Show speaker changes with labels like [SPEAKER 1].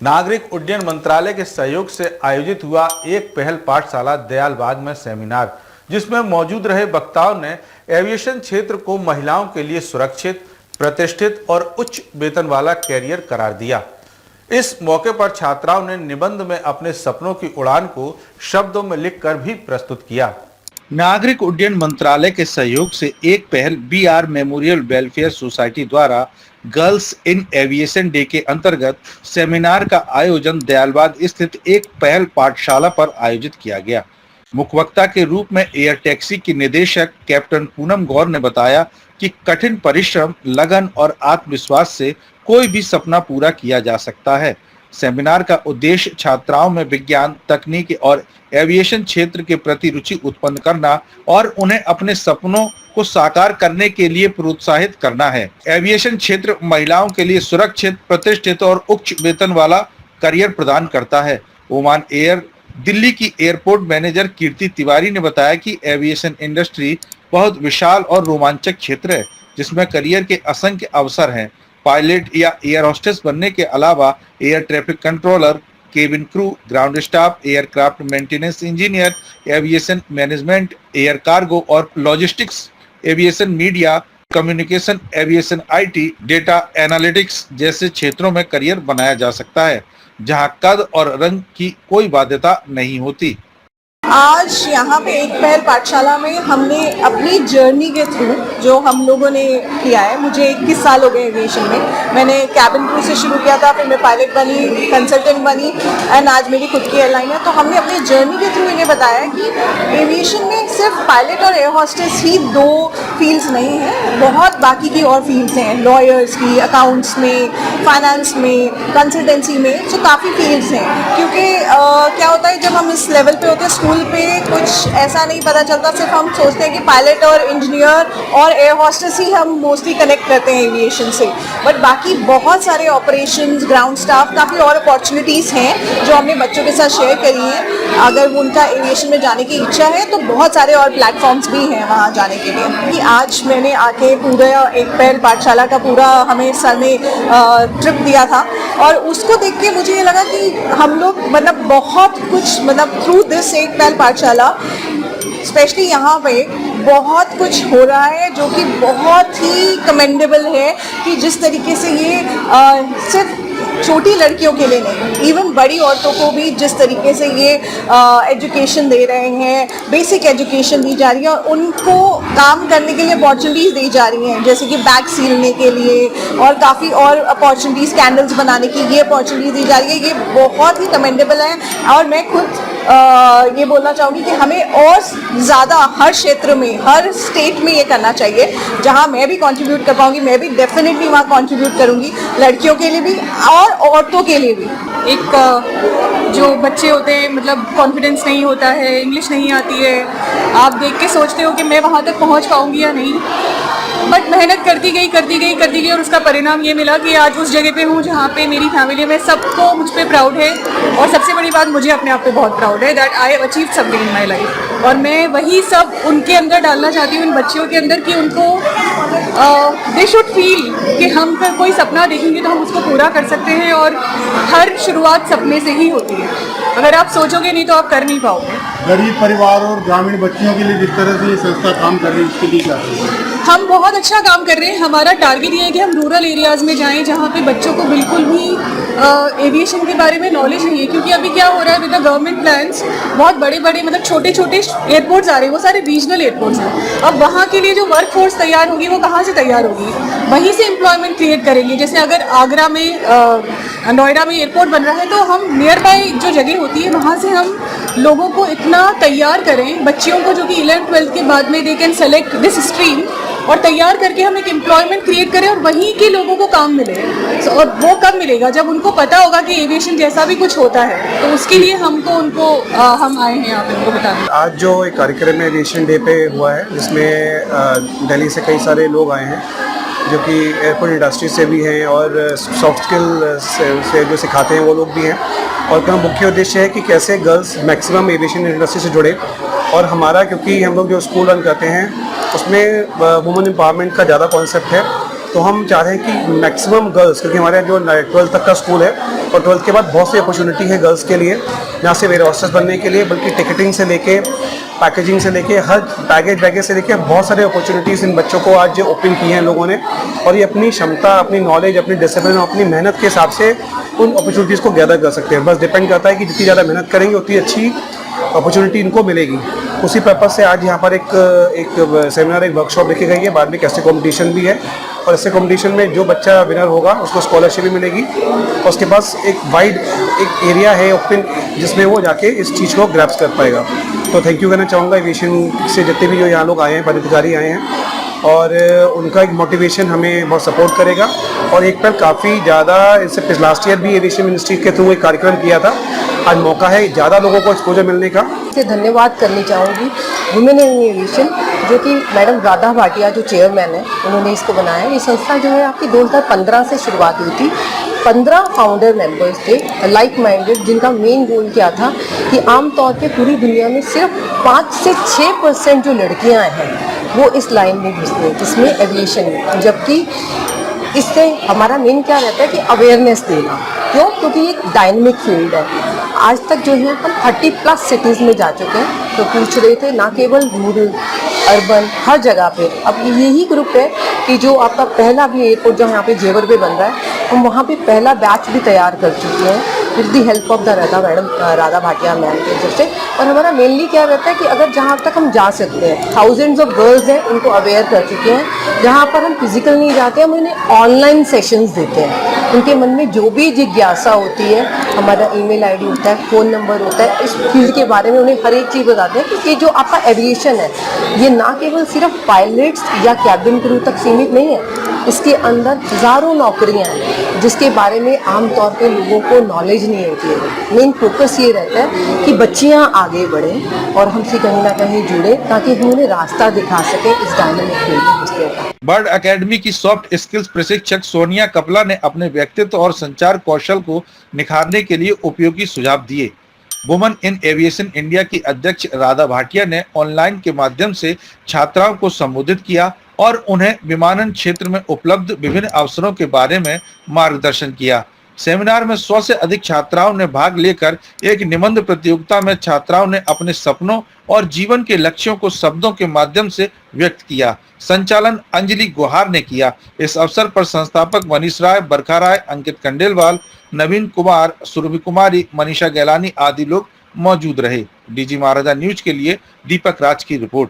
[SPEAKER 1] नागरिक उड्डयन मंत्रालय के सहयोग से आयोजित हुआ एक पहल पाठशाला दयालबाग में सेमिनार, जिसमें मौजूद रहे वक्ताओं ने एविएशन क्षेत्र को महिलाओं के लिए सुरक्षित, प्रतिष्ठित और उच्च वेतन वाला कैरियर करार दिया। इस मौके पर छात्राओं ने निबंध में अपने सपनों की उड़ान को शब्दों में लिखकर भी प्रस्तुत किया। नागरिक उड्डयन मंत्रालय के सहयोग से एक पहल BR मेमोरियल वेलफेयर सोसाइटी द्वारा गर्ल्स इन एविएशन डे के अंतर्गत सेमिनार का आयोजन दयालबाग स्थित एक पहल पाठशाला पर आयोजित किया गया। मुख्य वक्ता के रूप में एयर टैक्सी की निदेशक कैप्टन पूनम गौर ने बताया कि कठिन परिश्रम, लगन और आत्मविश्वास से कोई भी सपना पूरा किया जा सकता है। सेमिनार का उद्देश्य छात्राओं में विज्ञान, तकनीक और एविएशन क्षेत्र के प्रति रुचि उत्पन्न करना और उन्हें अपने सपनों को साकार करने के लिए प्रोत्साहित करना है। एविएशन क्षेत्र महिलाओं के लिए सुरक्षित, प्रतिष्ठित और उच्च वेतन वाला करियर प्रदान करता है। ओमान एयर दिल्ली की एयरपोर्ट मैनेजर कीर्ति तिवारी ने बताया कि एविएशन इंडस्ट्री बहुत विशाल और रोमांचक क्षेत्र है, जिसमें करियर के असंख्य अवसर हैं। पायलट या एयर होस्टेस बनने के अलावा air traffic controller, cabin crew, ground staff, aircraft maintenance engineer, aviation management, air cargo और logistics, aviation media, communication, aviation IT, data analytics जैसे क्षेत्रों में करियर बनाया जा सकता है, जहां कद और रंग की कोई बाध्यता नहीं होती।
[SPEAKER 2] आज यहाँ पे एक पहल पाठशाला में हमने अपनी जर्नी के थ्रू जो हम लोगों ने किया है, मुझे 21 साल हो गए एविएशन में। मैंने कैबिन क्रू से शुरू किया था, फिर मैं पायलट बनी, कंसल्टेंट बनी एंड आज मेरी खुद की एयरलाइन है। तो हमने अपनी जर्नी के थ्रू इन्हें बताया कि एविएशन में सिर्फ पायलट और एयर होस्टेस ही 2 फील्ड्स नहीं हैं, बहुत बाकी की और फील्ड्स हैं, लॉयर्स की, अकाउंट्स में, फाइनेंस में, कंसल्टेंसी में, तो काफ़ी फील्ड्स हैं। क्योंकि क्या होता है, जब हम इस लेवल पे होते हैं स्कूल पे, कुछ ऐसा नहीं पता चलता, सिर्फ हम सोचते हैं कि पायलट और इंजीनियर और एयर होस्टेस ही हम मोस्टली कनेक्ट करते हैं एविएशन से, बट बाकी बहुत सारे ऑपरेशंस, ग्राउंड स्टाफ, काफ़ी और अपॉर्चुनिटीज़ हैं जो हमने बच्चों के साथ शेयर करी हैं। अगर उनका एविएशन में जाने की इच्छा है तो बहुत सारे और प्लेटफॉर्म्स भी हैं वहाँ जाने के लिए। कि आज मैंने आके पूरा एक पहल पाठशाला का पूरा हमें सर ने ट्रिप दिया था और उसको देख के मुझे ये लगा कि हम लोग मतलब बहुत कुछ मतलब थ्रू दिस एक पहल पाठशाला स्पेशली यहाँ पे बहुत कुछ हो रहा है जो कि बहुत ही कमेंडेबल है कि जिस तरीके से ये सिर्फ छोटी लड़कियों के लिए नहीं, इवन बड़ी औरतों को भी जिस तरीके से ये एजुकेशन दे रहे हैं, बेसिक एजुकेशन दी जा रही है और उनको काम करने के लिए अपॉर्चुनिटीज़ दी जा रही हैं, जैसे कि बैग सीलने के लिए और काफ़ी और अपॉर्चुनिटीज़, कैंडल्स बनाने की ये अपॉर्चुनिटीज़ दी जा रही है। ये बहुत ही कमेंडेबल है और मैं खुद ये बोलना चाहूँगी कि हमें और ज़्यादा हर क्षेत्र में, हर स्टेट में ये करना चाहिए। जहाँ मैं भी कंट्रीब्यूट कर पाऊँगी, मैं भी डेफिनेटली वहाँ कंट्रीब्यूट करूँगी, लड़कियों के लिए भी और औरतों के लिए भी।
[SPEAKER 3] एक जो बच्चे होते हैं, मतलब कॉन्फिडेंस नहीं होता है, इंग्लिश नहीं आती है, आप देख के सोचते हो कि मैं वहाँ तक पहुँच पाऊँगी या नहीं, बट मेहनत करती गई और उसका परिणाम ये मिला कि आज उस जगह पे हूँ जहाँ पे मेरी फैमिली में सबको मुझ पे प्राउड है और सबसे बड़ी बात मुझे अपने आप पे बहुत प्राउड है that I have achieved something in my life. और मैं वही सब उनके अंदर डालना चाहती हूँ, इन बच्चियों के अंदर, कि उनको दे शुड फील कि हम कोई सपना देखेंगे तो हम उसको पूरा कर सकते हैं और हर शुरुआत सपने से ही होती है। अगर आप सोचोगे नहीं तो आप कर नहीं पाओगे।
[SPEAKER 4] गरीब परिवार और ग्रामीण बच्चियों के लिए जिस तरह से ये संस्था काम कर रही है, उसके लिए क्या है?
[SPEAKER 3] हम बहुत अच्छा काम कर रहे हैं। हमारा टारगेट ये है कि हम रूरल एरियाज़ में जाएं जहाँ पे बच्चों को बिल्कुल भी एविएशन के बारे में नॉलेज नहीं है, क्योंकि अभी क्या हो रहा है विद द गवर्नमेंट प्लान्स, बहुत बड़े बड़े मतलब छोटे छोटे एयरपोर्ट्स आ रहे हैं, वो सारे रीजनल एयरपोर्ट्स हैं। अब वहाँ के लिए जो वर्क फोर्स तैयार होगी वो कहाँ से तैयार होगी? वहीं से एम्प्लॉयमेंट क्रिएट करेंगे। जैसे अगर आगरा में, नोएडा में एयरपोर्ट बन रहा है तो हम नियर बाई जो जगह होती है वहाँ से हम लोगों को इतना तैयार करें, बच्चियों को जो कि 11th-12th के बाद में they can select this stream, और तैयार करके हम एक एम्प्लॉयमेंट क्रिएट करें और वहीं के लोगों को काम मिले। और वो कब मिलेगा? जब उनको पता होगा कि एविएशन जैसा भी कुछ होता है। तो उसके लिए हम आए हैं यहाँ पे उनको बताने।
[SPEAKER 5] आज जो एक कार्यक्रम एविएशन डे पे हुआ है, जिसमें दिल्ली से कई सारे लोग आए हैं जो कि एयरपोर्ट इंडस्ट्री से भी हैं और सॉफ्ट स्किल से जो सिखाते हैं वो लोग भी हैं। और का मुख्य उद्देश्य है कि कैसे गर्ल्स मैक्सिमम एविएशन इंडस्ट्री से जुड़े। और हमारा, क्योंकि हम लोग जो स्कूल रन करते हैं उसमें वुमेन एम्पावरमेंट का ज़्यादा कॉन्सेप्ट है, तो हम चाह रहे हैं कि मैक्सिमम गर्ल्स, क्योंकि हमारे जो 12th तक का स्कूल है और 12th के बाद बहुत सी अपॉर्चुनिटी है गर्ल्स के लिए, यहाँ से वेयर हॉस्टेस बनने के लिए, बल्कि टिकटिंग से लेके पैकेजिंग से लेके हर बैगेज से लेके बहुत सारे अपॉर्चुनिटीज़ इन बच्चों को आज ओपन की हैं लोगों ने, और ये अपनी क्षमता, अपनी नॉलेज, अपनी डिसिप्लिन और अपनी मेहनत के हिसाब से उन अपॉर्चुनिटीज़ को गैदर कर सकते हैं। बस डिपेंड करता है कि जितनी ज़्यादा मेहनत करेंगे उतनी अच्छी अपॉर्चुनिटी इनको मिलेगी। उसी पर्पज़ से आज यहाँ पर एक सेमिनार, एक वर्कशॉप रखी गई है। बाद में कैसे कॉम्पिटिशन भी है, और ऐसे कॉम्पिटिशन में जो बच्चा विनर होगा उसको स्कॉलरशिप भी मिलेगी, और उसके पास एक वाइड एक एरिया है ओपन, जिसमें वो जाके इस चीज़ को ग्रैप्स कर पाएगा। तो थैंक यू कहना चाहूँगा एविएशन से जितने भी जो यहाँ लोग आए हैं, पदाधिकारी आए हैं, और उनका एक मोटिवेशन हमें बहुत सपोर्ट करेगा। और एक पर काफ़ी ज़्यादा, इससे लास्ट ईयर भी एविएशन मिनिस्ट्री के थ्रू एक कार्यक्रम किया था, आज मौका है ज़्यादा लोगों को एक्सपोजर मिलने का।
[SPEAKER 6] से धन्यवाद करनी चाहूँगी वुमेन इन एविएशन, जो कि मैडम राधा भाटिया जो चेयरमैन है, उन्होंने इसको बनाया है। ये संस्था जो है आपकी 2015 से शुरुआत हुई थी। 15 फाउंडर मेंबर्स थे लाइक माइंडेड, जिनका मेन गोल क्या था कि आमतौर पे पूरी दुनिया में सिर्फ 5 से 6% जो लड़कियां हैं वो इस लाइन में घुसती हैं, जिसमें एविएशन में। जबकि इससे हमारा मेन क्या रहता है कि अवेयरनेस देना। क्यों? क्योंकि ये एक डायनेमिक फील्ड है। आज तक जो है हम 30+ सिटीज़ में जा चुके हैं। तो पूछ रहे थे ना केवल रूरल, अर्बन, हर जगह पे। अब यही ग्रुप है कि जो आपका पहला भी एयरपोर्ट जो यहाँ पे जेवर पे बन रहा है, हम वहाँ पे पहला बैच भी तैयार कर चुके हैं with the help of the Radha Bhatia ma'am के तरफ से। और हमारा मेनली क्या रहता है कि अगर जहाँ तक हम जा सकते हैं, थाउजेंड्स ऑफ गर्ल्स हैं, उनको अवेयर कर चुके हैं। जहाँ पर हम फिजिकल नहीं जाते, हम उन्हें ऑनलाइन सेशंस देते हैं। उनके मन में जो भी जिज्ञासा होती है, हमारा ईमेल आईडी होता है, फ़ोन नंबर होता है, इस फील्ड के बारे में उन्हें हर एक चीज़ बताते हैं कि ये जो आपका एविएशन है, ये ना केवल सिर्फ पायलट्स या कैबिन क्रू तक सीमित नहीं है। इसके अंदर हज़ारों नौकरियां हैं जिसके बारे में आमतौर पे लोगों को नॉलेज नहीं होती है। मेन फोकस ये रहता है कि बच्चियां आगे बढ़ें और हमसे कहीं ना कहीं जुड़े, ताकि हम उन्हें रास्ता दिखा सकें इस डायनामिक फील्ड में घुसने का।
[SPEAKER 1] बर्ड एकेडमी की सॉफ्ट स्किल्स प्रशिक्षक सोनिया कपला ने अपने व्यक्तित्व और संचार कौशल को निखारने के लिए उपयोगी सुझाव दिए। वुमेन इन एविएशन इंडिया की अध्यक्ष राधा भाटिया ने ऑनलाइन के माध्यम से छात्राओं को संबोधित किया और उन्हें विमानन क्षेत्र में उपलब्ध विभिन्न अवसरों के बारे में मार्गदर्शन किया। सेमिनार में 100 से अधिक छात्राओं ने भाग लेकर एक निबंध प्रतियोगिता में छात्राओं ने अपने सपनों और जीवन के लक्ष्यों को शब्दों के माध्यम से व्यक्त किया। संचालन अंजलि गुहार ने किया। इस अवसर पर संस्थापक मनीष राय, बरखा राय, अंकित कंडेलवाल, नवीन कुमार, सुरभि कुमारी, मनीषा गैलानी आदि लोग मौजूद रहे। डीजी महाराजा न्यूज के लिए दीपक राज की रिपोर्ट।